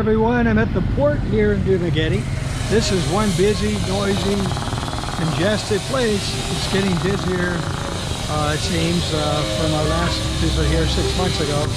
everyone. I'm at the port here in Dumageddon. This is one busy, noisy, congested place. It's getting busier, it seems, from our last visit here 6 months ago.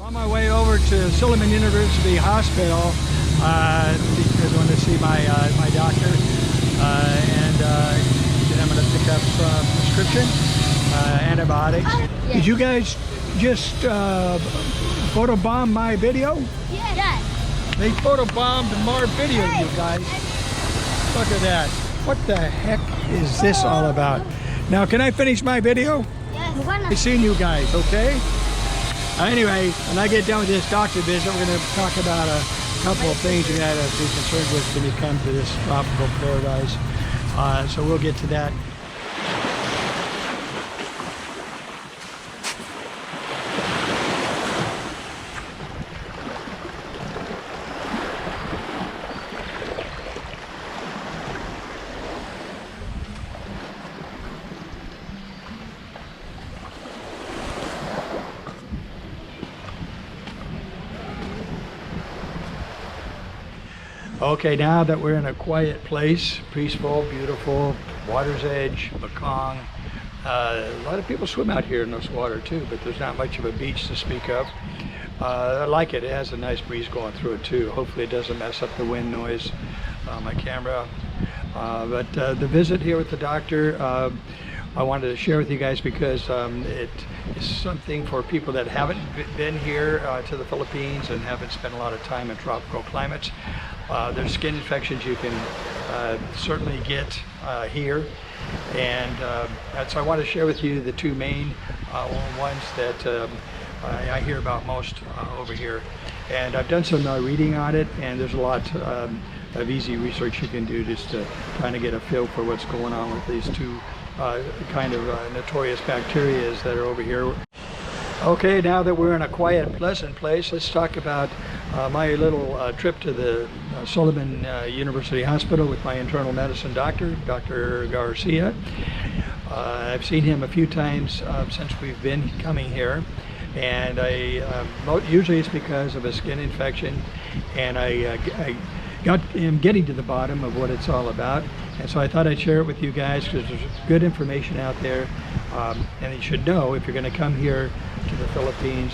On my way over to Silliman University Hospital because I want to see my doctor, and then I'm going to pick up prescription antibiotics. Yes. Did you guys just photobomb my video? Yes. They photobombed my video, you guys. Look at that. What the heck is this all about? Now, can I finish my video? Yes. I've seen you guys, okay? Anyway, when I get done with this doctor visit, we're going to talk about a couple of things you got to be concerned with when you come to this tropical paradise. So we'll get to that. Okay, now that we're in a quiet place, peaceful, beautiful, water's edge, Mekong. A lot of people swim out here in this water too, but there's not much of a beach to speak of. I like it. It has a nice breeze going through it too. Hopefully it doesn't mess up the wind noise on my camera. But the visit here with the doctor, I wanted to share with you guys because it is something for people that haven't been here to the Philippines and haven't spent a lot of time in tropical climates. There's skin infections you can certainly get here, and so I want to share with you the two main ones that I hear about most over here. And I've done some reading on it, and there's a lot of easy research you can do just to kind of get a feel for what's going on with these two kind of notorious bacteria that are over here. Okay, now that we're in a quiet, pleasant place, let's talk about my little trip to the Silliman University Hospital with my internal medicine doctor, Dr. Garcia. I've seen him a few times since we've been coming here, and usually it's because of a skin infection, and I am getting to the bottom of what it's all about, and so I thought I'd share it with you guys because there's good information out there, and you should know if you're going to come here to the Philippines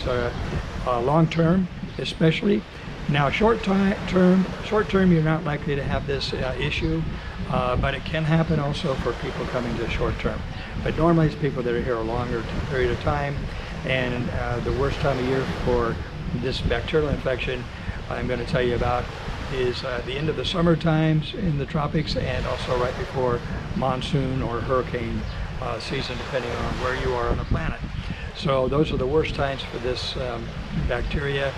long term, especially. Now short term you're not likely to have this issue, but it can happen also for people coming to short term. But normally it's people that are here a longer period of time, and the worst time of year for this bacterial infection I'm going to tell you about is the end of the summer times in the tropics, and also right before monsoon or hurricane season, depending on where you are on the planet. So those are the worst times for this bacteria,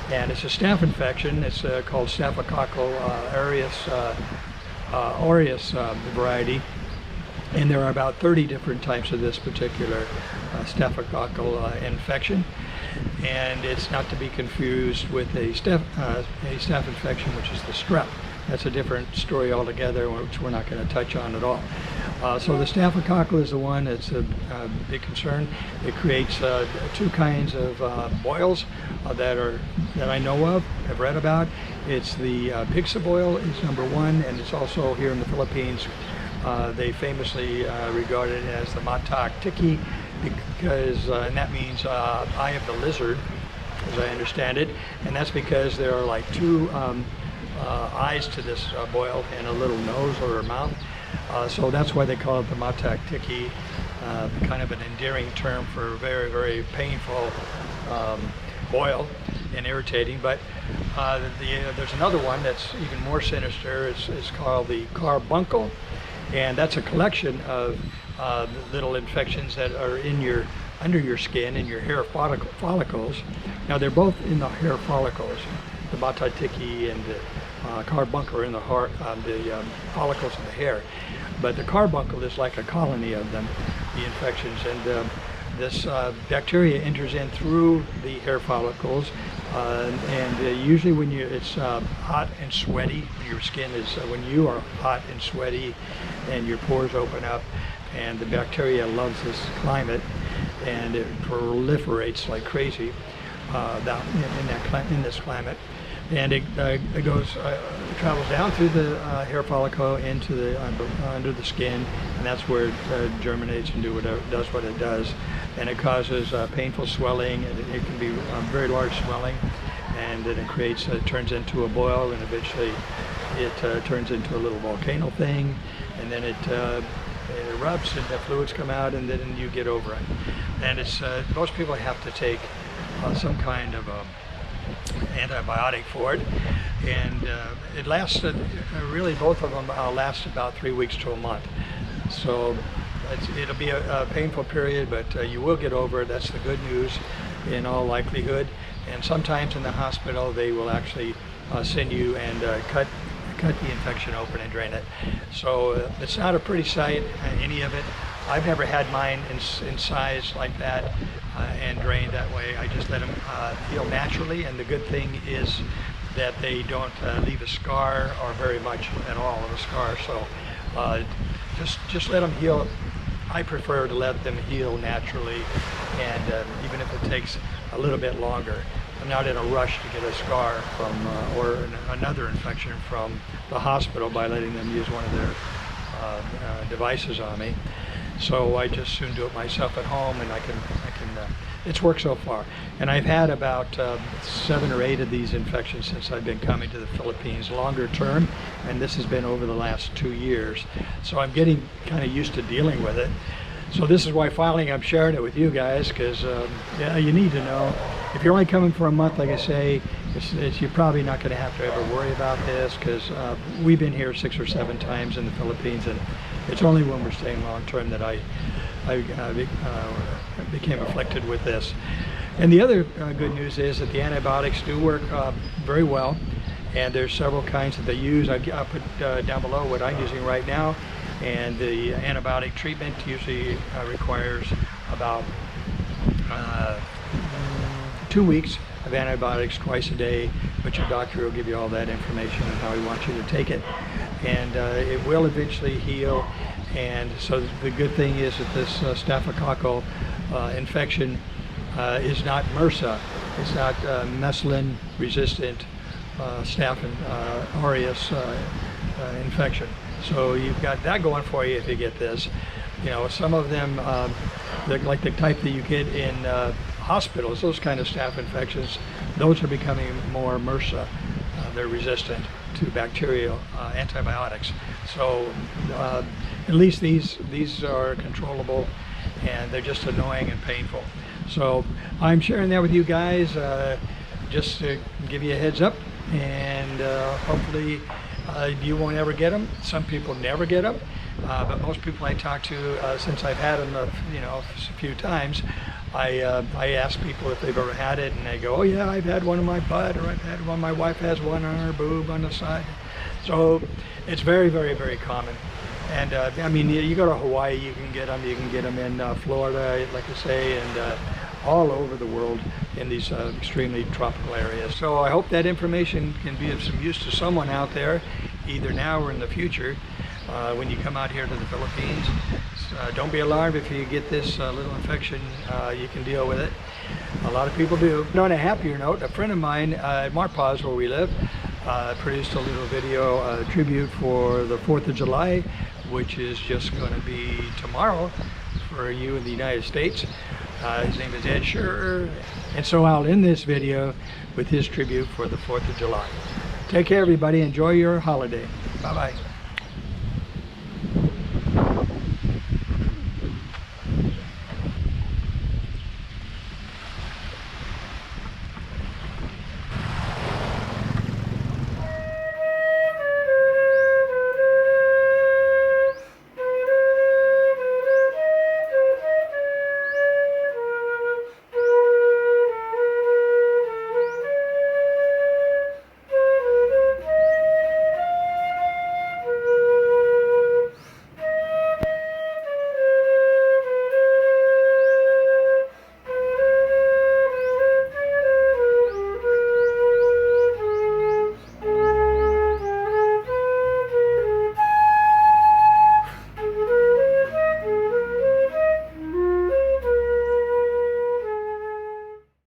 and it's a staph infection. It's called Staphylococcal aureus variety, and there are about 30 different types of this particular staphylococcal infection, and it's not to be confused with a staph infection, which is the strep. That's a different story altogether, which we're not going to touch on at all. So the staphylococcal is the one that's a big concern. It creates two kinds of boils that I know of, have read about. It's the Vixia boil is number one, and it's also here in the Philippines. They famously regard it as the MAVIC tiki, because and that means eye of the lizard, as I understand it, and that's because there are like two eyes to this boil and a little nose or a mouth. So that's why they call it the MAVIC tiki. kind of an endearing term for very, very painful boil and irritating. But there's another one that's even more sinister. It's called the Carbuncle, and that's a collection of little infections that are under your skin, in your hair follicles. Now they're both in the hair follicles. The Matatiki and the Carbuncle are in the follicles of the hair. But the Carbuncle is like a colony of them, the infections. And this bacteria enters in through the hair follicles. Usually when it's hot and sweaty, your skin is, when you are hot and sweaty and your pores open up, and the bacteria loves this climate, and it proliferates like crazy in this climate, and it travels down through the hair follicle into the under the skin, and that's where it germinates and does what it does, and it causes painful swelling. It can be very large swelling, and then it turns into a boil, and eventually it turns into a little volcano thing, and then it erupts and the fluids come out, and then you get over it. And it's most people have to take some kind of antibiotic for it, and it lasts really, both of them last about 3 weeks to a month. So it'll be a painful period, but you will get over it. That's the good news in all likelihood. And sometimes in the hospital they will actually send you and cut the infection open and drain it. So it's not a pretty sight, any of it. I've never had mine incised like that and drained that way. I just let them heal naturally, and the good thing is that they don't leave a scar, or very much at all of a scar. So just let them heal. I prefer to let them heal naturally, and even if it takes a little bit longer. I'm not in a rush to get a scar from or another infection from the hospital by letting them use one of their devices on me. So I just soon do it myself at home, and it's worked so far. And I've had about 7 or 8 of these infections since I've been coming to the Philippines longer term, and this has been over the last 2 years. So I'm getting kind of used to dealing with it. So this is why finally I'm sharing it with you guys, because yeah, you need to know. If you're only coming for a month, like I say, you're probably not going to have to ever worry about this, because we've been here 6 or 7 times in the Philippines, and it's only when we're staying long term that I became afflicted with this. And the other good news is that the antibiotics do work very well, and there's several kinds that they use. I'll put down below what I'm using right now. And the antibiotic treatment usually requires about 2 weeks of antibiotics twice a day, but your doctor will give you all that information on how he wants you to take it. And it will eventually heal. And so the good thing is that this staphylococcal infection is not MRSA. It's not methicillin resistant Staph aureus infection. So you've got that going for you if you get this. You know, some of them, like the type that you get in hospitals, those kind of staph infections, those are becoming more MRSA. They're resistant to bacterial antibiotics. So at least these are controllable, and they're just annoying and painful. So I'm sharing that with you guys just to give you a heads up, and hopefully you won't ever get them. Some people never get them, but most people I talk to, since I've had them a few times, I ask people if they've ever had it, and they go, oh yeah, I've had one in my butt, or I've had one, my wife has one on her boob on the side. So it's very, very, very common. And I mean, you go to Hawaii, you can get them in Florida, like I say, and all over the world in these extremely tropical areas. So I hope that information can be of some use to someone out there, either now or in the future, when you come out here to the Philippines. Don't be alarmed if you get this little infection. You can deal with it. A lot of people do. On a happier note, a friend of mine at Marpaz, where we live, produced a little video tribute for the 4th of July, which is just going to be tomorrow for you in the United States. His name is Ed Scherer, and so I'll end this video with his tribute for the 4th of July. Take care, everybody. Enjoy your holiday. Bye-bye.